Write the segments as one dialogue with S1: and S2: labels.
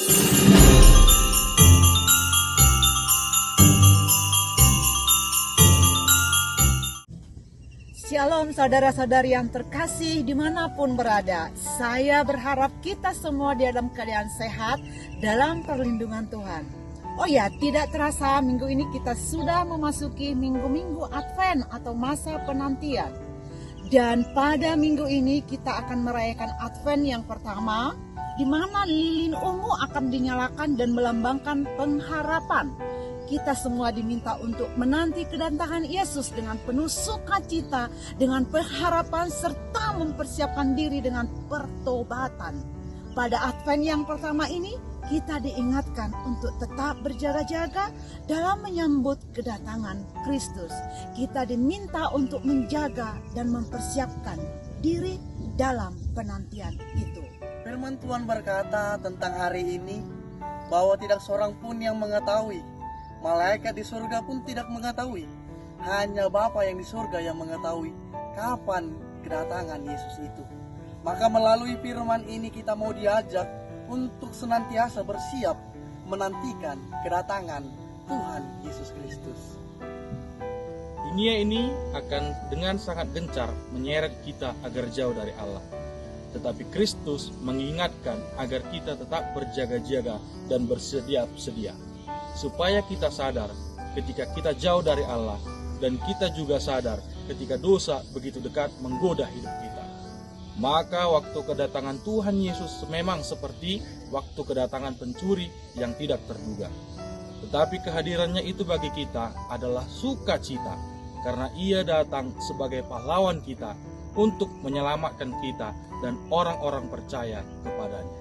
S1: Shalom saudara-saudari yang terkasih dimanapun berada. Saya berharap kita semua di dalam keadaan sehat dalam perlindungan Tuhan. Oh ya, tidak terasa minggu ini kita sudah memasuki minggu-minggu Advent atau masa penantian. Dan pada minggu ini kita akan merayakan Advent yang pertama, di mana lilin ungu akan dinyalakan dan melambangkan pengharapan. Kita semua diminta untuk menanti kedatangan Yesus dengan penuh sukacita, dengan pengharapan serta mempersiapkan diri dengan pertobatan. Pada Advent yang pertama ini, kita diingatkan untuk tetap berjaga-jaga dalam menyambut kedatangan Kristus. Kita diminta untuk menjaga dan mempersiapkan diri dalam penantian itu.
S2: Firman Tuhan berkata tentang hari ini bahwa tidak seorang pun yang mengetahui. Malaikat di surga pun tidak mengetahui. Hanya Bapa yang di surga yang mengetahui kapan kedatangan Yesus itu. Maka melalui firman ini kita mau diajak untuk senantiasa bersiap menantikan kedatangan Tuhan Yesus Kristus.
S3: Dunia ini akan dengan sangat gencar menyeret kita agar jauh dari Allah. Tetapi Kristus mengingatkan agar kita tetap berjaga-jaga dan bersedia-sedia. Supaya kita sadar ketika kita jauh dari Allah, dan kita juga sadar ketika dosa begitu dekat menggoda hidup kita. Maka waktu kedatangan Tuhan Yesus memang seperti waktu kedatangan pencuri yang tidak terduga. Tetapi kehadirannya itu bagi kita adalah sukacita, karena Ia datang sebagai pahlawan kita untuk menyelamatkan kita dan orang-orang percaya kepadanya.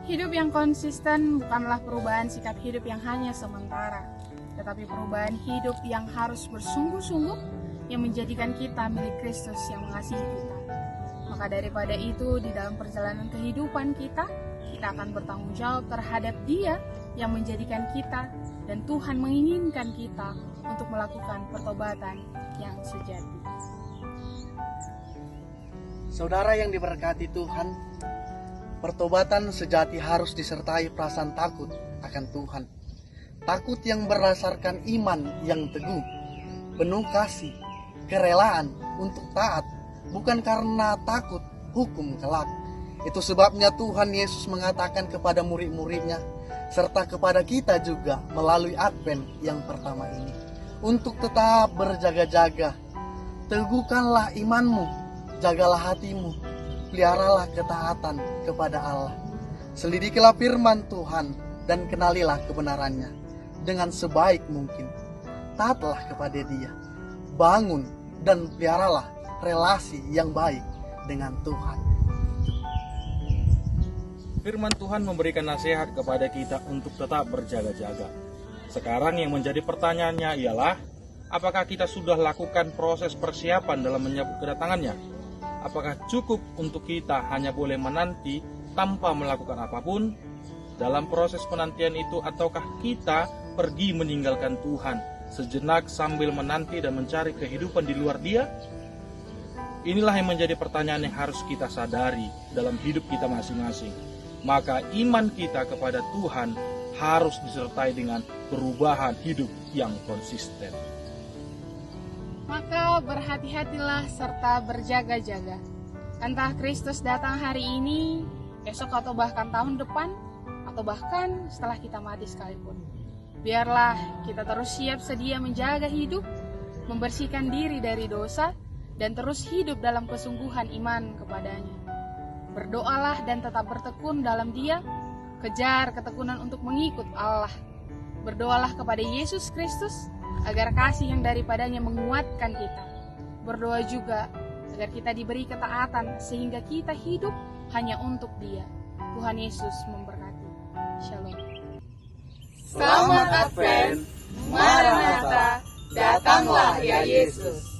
S4: Hidup yang konsisten bukanlah perubahan sikap hidup yang hanya sementara, tetapi perubahan hidup yang harus bersungguh-sungguh yang menjadikan kita milik Kristus yang mengasihi kita. Maka daripada itu, di dalam perjalanan kehidupan kita akan bertanggung jawab terhadap Dia yang menjadikan kita, dan Tuhan menginginkan kita untuk melakukan pertobatan yang sejati.
S2: Saudara yang diberkati Tuhan, pertobatan sejati harus disertai perasaan takut akan Tuhan. Takut yang berdasarkan iman yang teguh, penuh kasih, kerelaan untuk taat, bukan karena takut hukum kelak. Itu sebabnya Tuhan Yesus mengatakan kepada murid-muridnya, serta kepada kita juga melalui Advent yang pertama ini, untuk tetap berjaga-jaga. Teguhkanlah imanmu, jagalah hatimu, peliharalah ketaatan kepada Allah. Selidikilah firman Tuhan dan kenalilah kebenarannya dengan sebaik mungkin. Taatlah kepada Dia, bangun dan peliharalah relasi yang baik dengan Tuhan.
S3: Firman Tuhan memberikan nasihat kepada kita untuk tetap berjaga-jaga. Sekarang yang menjadi pertanyaannya ialah, apakah kita sudah lakukan proses persiapan dalam menyambut kedatangannya? Apakah cukup untuk kita hanya boleh menanti tanpa melakukan apapun dalam proses penantian itu, ataukah kita pergi meninggalkan Tuhan sejenak sambil menanti dan mencari kehidupan di luar Dia? Inilah yang menjadi pertanyaan yang harus kita sadari dalam hidup kita masing-masing. Maka iman kita kepada Tuhan harus disertai dengan perubahan hidup yang konsisten.
S4: Maka berhati-hatilah serta berjaga-jaga. Entah Kristus datang hari ini, esok atau bahkan tahun depan, atau bahkan setelah kita mati sekalipun. Biarlah kita terus siap sedia menjaga hidup, membersihkan diri dari dosa, dan terus hidup dalam kesungguhan iman kepadanya. Berdoalah dan tetap bertekun dalam Dia, kejar ketekunan untuk mengikut Allah. Berdoalah kepada Yesus Kristus, agar kasih yang daripadanya menguatkan kita. Berdoa juga agar kita diberi ketaatan sehingga kita hidup hanya untuk Dia. Tuhan Yesus memberkati. Shalom.
S2: Selamat Advent, Maranatha, datanglah ya Yesus.